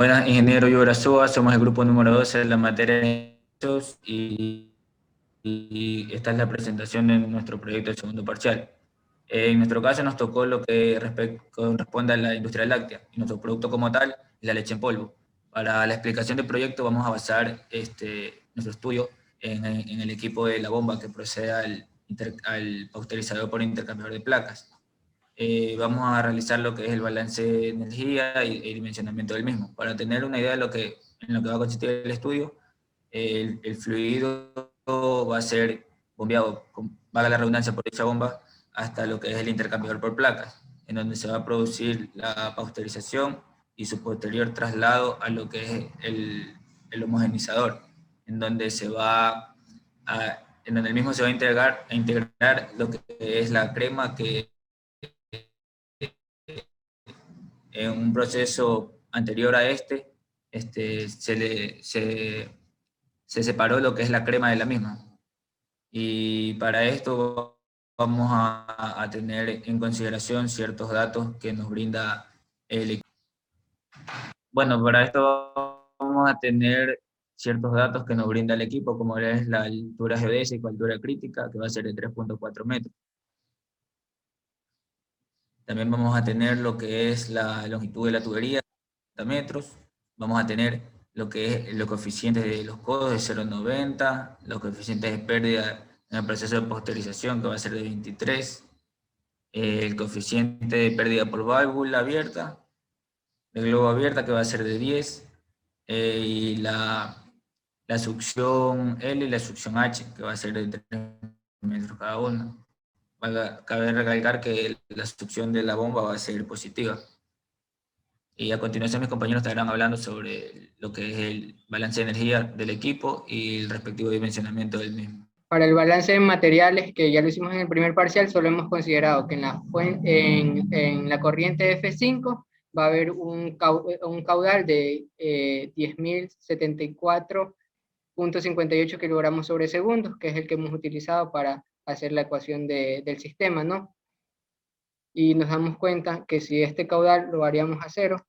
Buenas, ingeniero Yubrasúa, somos el grupo número 12 de la materia de hechos y esta es la presentación de nuestro proyecto de segundo parcial. En nuestro caso nos tocó lo que corresponde a la industria láctea y nuestro producto como tal es la leche en polvo. Para la explicación del proyecto vamos a basar nuestro estudio en el equipo de la bomba que procede al pasteurizador por intercambiador de placas. Vamos a realizar lo que es el balance de energía y el dimensionamiento del mismo. Para tener una idea de en lo que va a consistir el estudio, el fluido va a ser bombeado, valga la redundancia, por dicha bomba, hasta lo que es el intercambiador por placas, en donde se va a producir la pasteurización y su posterior traslado a lo que es el homogenizador, en donde en donde el mismo se va a integrar lo que es la crema que en un proceso anterior a se separó lo que es la crema de la misma. Y para esto vamos a tener en consideración ciertos datos que nos brinda el equipo. Bueno, para esto vamos a tener ciertos datos que nos brinda el equipo, como es la altura geodésica, altura crítica, que va a ser de 3,4 metros. También vamos a tener lo que es la longitud de la tubería, metros. Vamos a tener lo que es los coeficientes de los codos de 0,90, los coeficientes de pérdida en el proceso de posterización que va a ser de 23, el coeficiente de pérdida por válvula abierta, de globo abierta que va a ser de 10, y la succión L y la succión H que va a ser de 3 metros cada una. Cabe recalcar que la succión de la bomba va a ser positiva. Y a continuación mis compañeros estarán hablando sobre lo que es el balance de energía del equipo y el respectivo dimensionamiento del mismo. Para el balance de materiales, que ya lo hicimos en el primer parcial, solo hemos considerado que en la corriente F5 va a haber un caudal de 10.074,58 kilogramos sobre segundo, que es el que hemos utilizado para hacer la ecuación del sistema, ¿no? Y nos damos cuenta que si este caudal lo variamos a cero,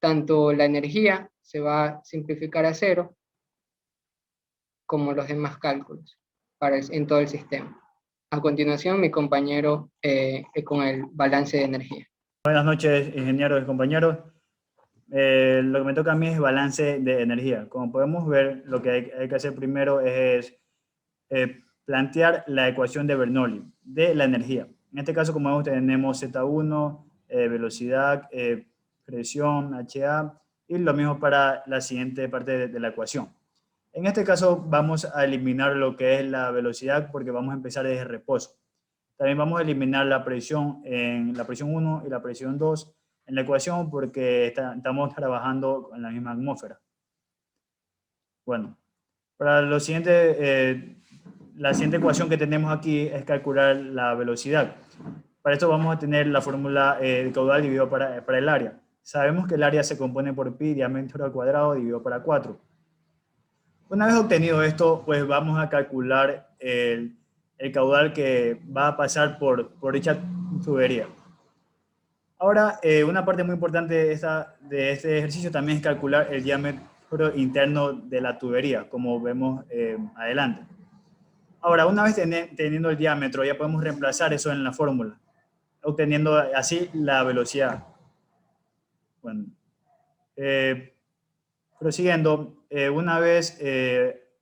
tanto la energía se va a simplificar a cero, como los demás cálculos en todo el sistema. A continuación, mi compañero con el balance de energía. Buenas noches, ingenieros y compañeros. Lo que me toca a mí es balance de energía. Como podemos ver, lo que hay que hacer primero es plantear la ecuación de Bernoulli de la energía. En este caso, como vemos, tenemos Z1, velocidad, presión, HA, y lo mismo para la siguiente parte de la ecuación. En este caso vamos a eliminar lo que es la velocidad porque vamos a empezar desde reposo. También vamos a eliminar la presión en la presión 1 y la presión 2 en la ecuación porque estamos trabajando en la misma atmósfera. Bueno, para lo siguiente, la siguiente ecuación que tenemos aquí es calcular la velocidad. Para esto vamos a tener la fórmula del caudal dividido para el área. Sabemos que el área se compone por pi, diámetro al cuadrado, dividido para 4. Una vez obtenido esto, pues vamos a calcular el caudal que va a pasar por dicha tubería. Ahora, una parte muy importante de este ejercicio también es calcular el diámetro interno de la tubería, como vemos adelante. Ahora, una vez teniendo el diámetro, ya podemos reemplazar eso en la fórmula, obteniendo así la velocidad. Bueno, prosiguiendo, una vez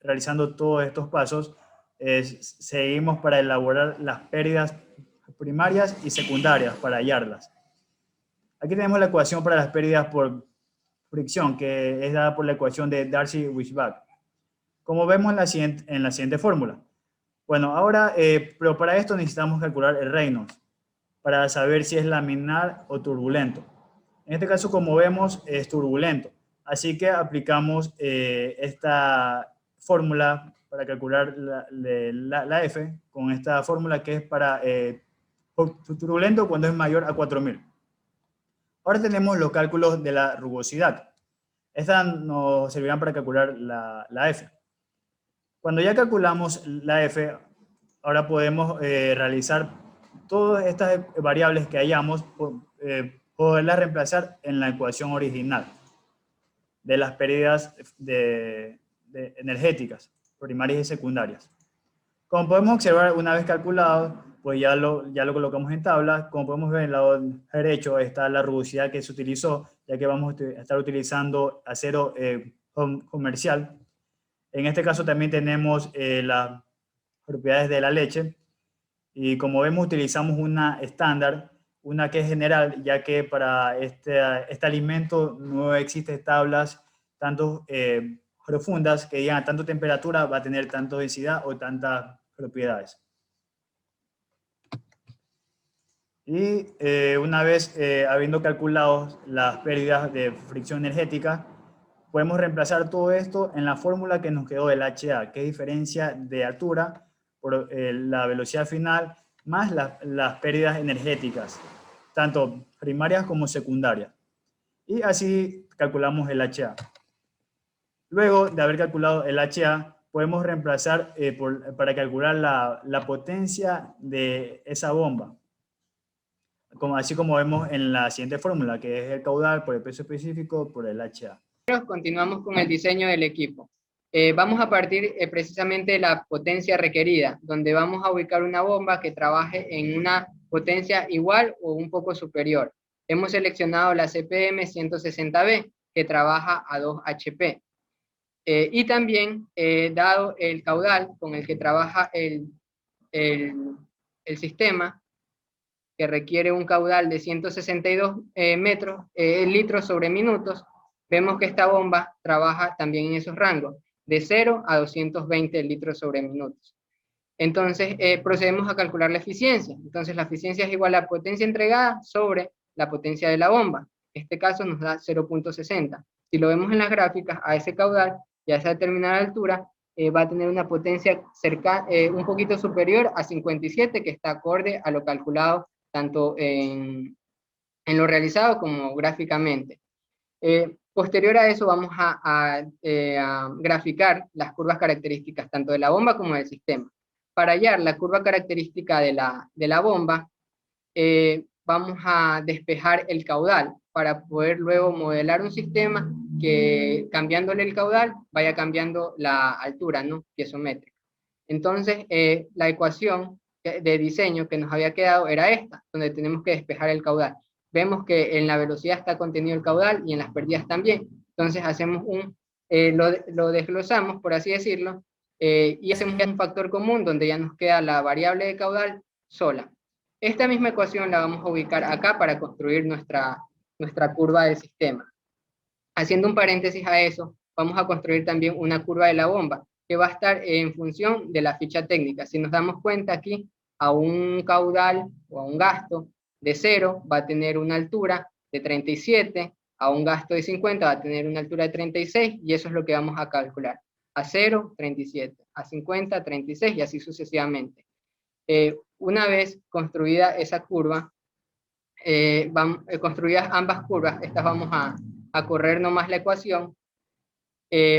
realizando todos estos pasos, seguimos para elaborar las pérdidas primarias y secundarias para hallarlas. Aquí tenemos la ecuación para las pérdidas por fricción, que es dada por la ecuación de Darcy-Weisbach, como vemos en la siguiente fórmula. Bueno, ahora, pero para esto necesitamos calcular el Reynolds, para saber si es laminar o turbulento. En este caso, como vemos, es turbulento. Así que aplicamos esta fórmula para calcular la F, con esta fórmula que es para turbulento cuando es mayor a 4000. Ahora tenemos los cálculos de la rugosidad. Estas nos servirán para calcular la F. Cuando ya calculamos la F, ahora podemos realizar todas estas variables que hayamos poderlas reemplazar en la ecuación original de las pérdidas energéticas, primarias y secundarias. Como podemos observar, una vez calculado, pues ya lo colocamos en tabla. Como podemos ver en el lado derecho está la rugosidad que se utilizó, ya que vamos a estar utilizando acero comercial. En este caso también tenemos las propiedades de la leche, y como vemos utilizamos una estándar, una que es general, ya que para este alimento no existen tablas tanto profundas que digan a tanta temperatura va a tener tanta densidad o tantas propiedades. Y una vez habiendo calculado las pérdidas de fricción energética, podemos reemplazar todo esto en la fórmula que nos quedó del HA, que es diferencia de altura por la velocidad final más las pérdidas energéticas, tanto primarias como secundarias. Y así calculamos el HA. Luego de haber calculado el HA, podemos reemplazar para calcular la potencia de esa bomba, así como vemos en la siguiente fórmula, que es el caudal por el peso específico por el HA. Continuamos con el diseño del equipo. Vamos a partir precisamente de la potencia requerida, donde vamos a ubicar una bomba que trabaje en una potencia igual o un poco superior. Hemos seleccionado la CPM 160B, que trabaja a 2 HP. Y también, dado el caudal con el que trabaja el sistema, que requiere un caudal de 162 litros sobre minutos, vemos que esta bomba trabaja también en esos rangos, de 0 a 220 litros sobre minutos. Entonces, procedemos a calcular la eficiencia. Entonces, la eficiencia es igual a la potencia entregada sobre la potencia de la bomba. En este caso nos da 0.60. Si lo vemos en las gráficas, a ese caudal y a esa determinada altura, va a tener una potencia un poquito superior a 57, que está acorde a lo calculado tanto en lo realizado como gráficamente. Posterior a eso vamos a graficar las curvas características tanto de la bomba como del sistema. Para hallar la curva característica de la bomba, vamos a despejar el caudal para poder luego modelar un sistema que, cambiándole el caudal, vaya cambiando la altura, ¿no?, piezométrica. Entonces, la ecuación de diseño que nos había quedado era esta, donde tenemos que despejar el caudal. Vemos que en la velocidad está contenido el caudal y en las pérdidas también. Entonces hacemos lo desglosamos, por así decirlo, y hacemos un factor común donde ya nos queda la variable de caudal sola. Esta misma ecuación la vamos a ubicar acá para construir nuestra curva del sistema. Haciendo un paréntesis a eso, vamos a construir también una curva de la bomba, que va a estar en función de la ficha técnica. Si nos damos cuenta aquí, a un caudal o a un gasto de 0 va a tener una altura de 37, a un gasto de 50 va a tener una altura de 36, y eso es lo que vamos a calcular. A 0, 37, a 50, 36, y así sucesivamente. Una vez construida esa curva, construidas ambas curvas, estas vamos a correr nomás la ecuación,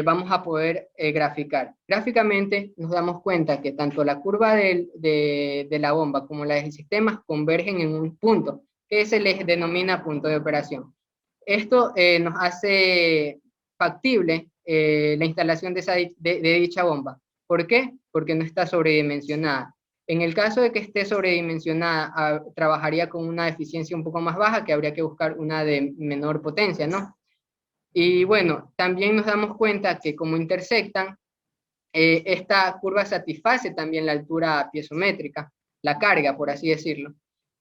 vamos a poder graficar. Gráficamente nos damos cuenta que tanto la curva de la bomba como la del sistema convergen en un punto, que se les denomina punto de operación. Esto nos hace factible la instalación de dicha bomba. ¿Por qué? Porque no está sobredimensionada. En el caso de que esté sobredimensionada, trabajaría con una eficiencia un poco más baja, que habría que buscar una de menor potencia, ¿no? Y bueno, también nos damos cuenta que como intersectan, esta curva satisface también la altura piezométrica, la carga, por así decirlo.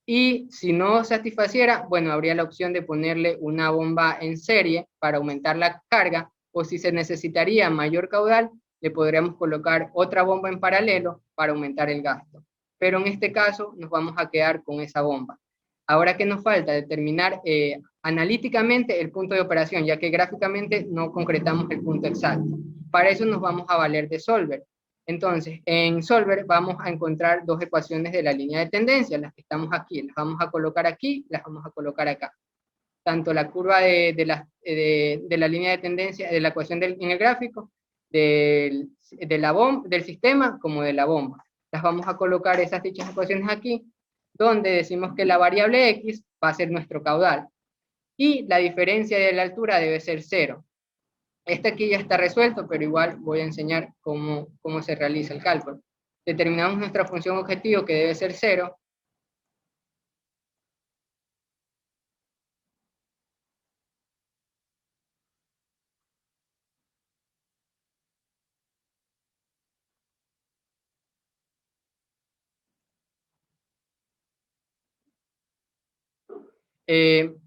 Y si no satisfaciera, bueno, habría la opción de ponerle una bomba en serie para aumentar la carga, o si se necesitaría mayor caudal, le podríamos colocar otra bomba en paralelo para aumentar el gasto. Pero en este caso nos vamos a quedar con esa bomba. Ahora, ¿qué nos falta? Determinar analíticamente el punto de operación, ya que gráficamente no concretamos el punto exacto. Para eso nos vamos a valer de Solver. Entonces, en Solver vamos a encontrar dos ecuaciones de la línea de tendencia, las que estamos aquí, las vamos a colocar aquí, las vamos a colocar acá. Tanto la curva de la línea de tendencia, de la ecuación en el gráfico, del sistema como de la bomba. Las vamos a colocar dichas ecuaciones aquí, donde decimos que la variable X va a ser nuestro caudal. y la diferencia de la altura debe ser 0. Este aquí ya está resuelto, pero igual voy a enseñar cómo se realiza el cálculo. Determinamos nuestra función objetivo, que debe ser 0.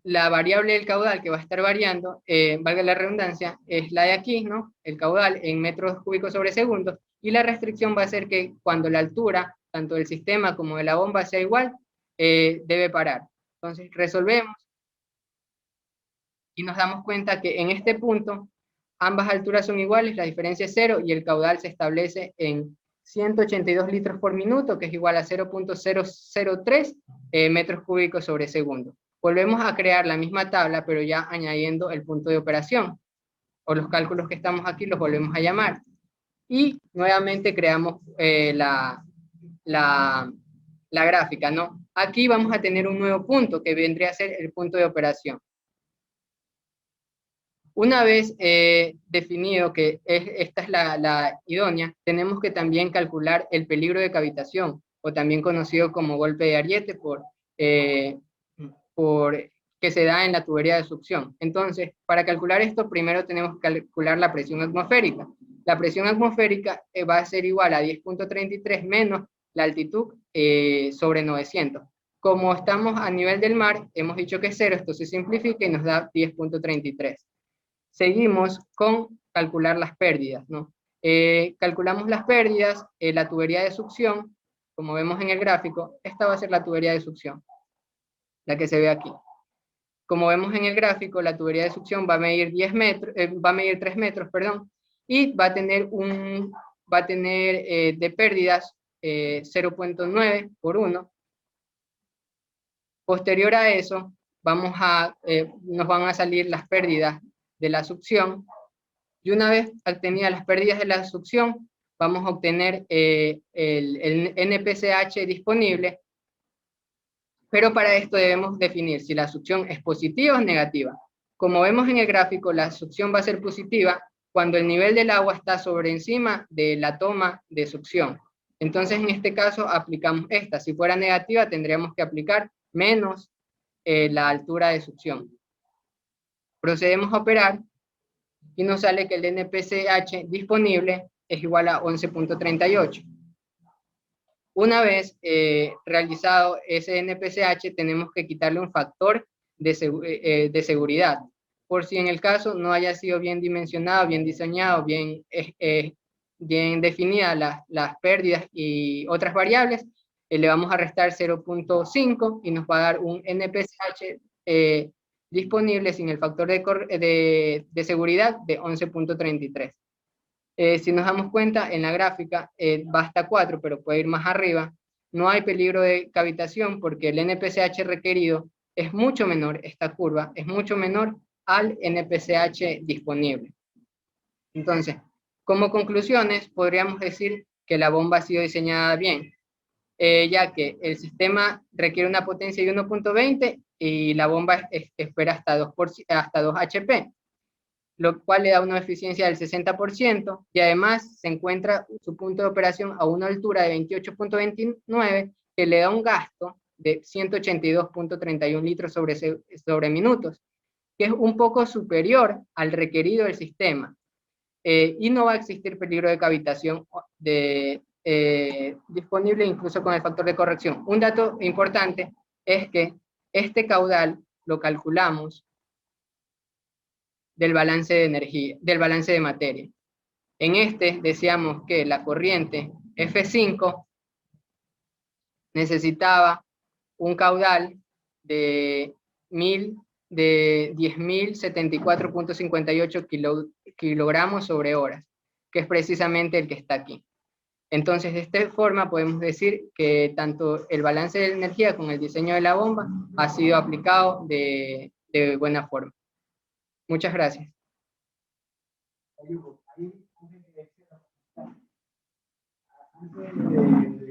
La variable del caudal que va a estar variando, valga la redundancia, es la de aquí, ¿no? El caudal en metros cúbicos sobre segundo, y la restricción va a ser que cuando la altura, tanto del sistema como de la bomba, sea igual, debe parar. Entonces resolvemos y nos damos cuenta que en este punto ambas alturas son iguales, la diferencia es 0 y el caudal se establece en 182 litros por minuto, que es igual a 0.003 metros cúbicos sobre segundo. Volvemos a crear la misma tabla, pero ya añadiendo el punto de operación, o los cálculos que estamos aquí los volvemos a llamar. Y nuevamente creamos la gráfica, ¿no? Aquí vamos a tener un nuevo punto, que vendría a ser el punto de operación. Una vez definido que esta es la idónea, tenemos que también calcular el peligro de cavitación, o también conocido como golpe de ariete por que se da en la tubería de succión. Entonces, para calcular esto, primero tenemos que calcular la presión atmosférica. La presión atmosférica va a ser igual a 10.33 menos la altitud sobre 900. Como estamos a nivel del mar, hemos dicho que es 0, esto se simplifica y nos da 10.33. Seguimos con calcular las pérdidas, ¿no? Calculamos las pérdidas, la tubería de succión, como vemos en el gráfico, esta va a ser la tubería de succión, la que se ve aquí. Como vemos en el gráfico, la tubería de succión va a medir 3 metros, perdón, y va a tener de pérdidas 0.9 por 1. Posterior a eso, nos van a salir las pérdidas de la succión, y una vez obtenidas las pérdidas de la succión, vamos a obtener el NPCH disponible, pero para esto debemos definir si la succión es positiva o negativa. Como vemos en el gráfico, la succión va a ser positiva cuando el nivel del agua está sobre encima de la toma de succión. Entonces, en este caso, aplicamos esta. Si fuera negativa, tendríamos que aplicar menos la altura de succión. Procedemos a operar y nos sale que el NPCH disponible es igual a 11.38. Una vez realizado ese NPCH, tenemos que quitarle un factor de seguridad, por si en el caso no haya sido bien dimensionado, bien diseñado, bien definidas las pérdidas y otras variables, le vamos a restar 0.5 y nos va a dar un NPCH disponible sin el factor de seguridad de 11.33. Si nos damos cuenta, en la gráfica va hasta 4, pero puede ir más arriba. No hay peligro de cavitación porque el NPCH requerido es mucho menor, esta curva es mucho menor al NPCH disponible. Entonces, como conclusiones, podríamos decir que la bomba ha sido diseñada bien, ya que el sistema requiere una potencia de 1.20 y la bomba espera hasta 2 HP. Lo cual le da una eficiencia del 60%, y además se encuentra su punto de operación a una altura de 28.29, que le da un gasto de 182.31 litros sobre minutos, que es un poco superior al requerido del sistema, y no va a existir peligro de cavitación disponible incluso con el factor de corrección. Un dato importante es que este caudal lo calculamos del balance de energía, del balance de materia. En este decíamos que la corriente F5 necesitaba un caudal de 10.074.58 kilogramos sobre horas, que es precisamente el que está aquí. Entonces, de esta forma podemos decir que tanto el balance de energía como el diseño de la bomba ha sido aplicado de buena forma. Muchas gracias. Antes de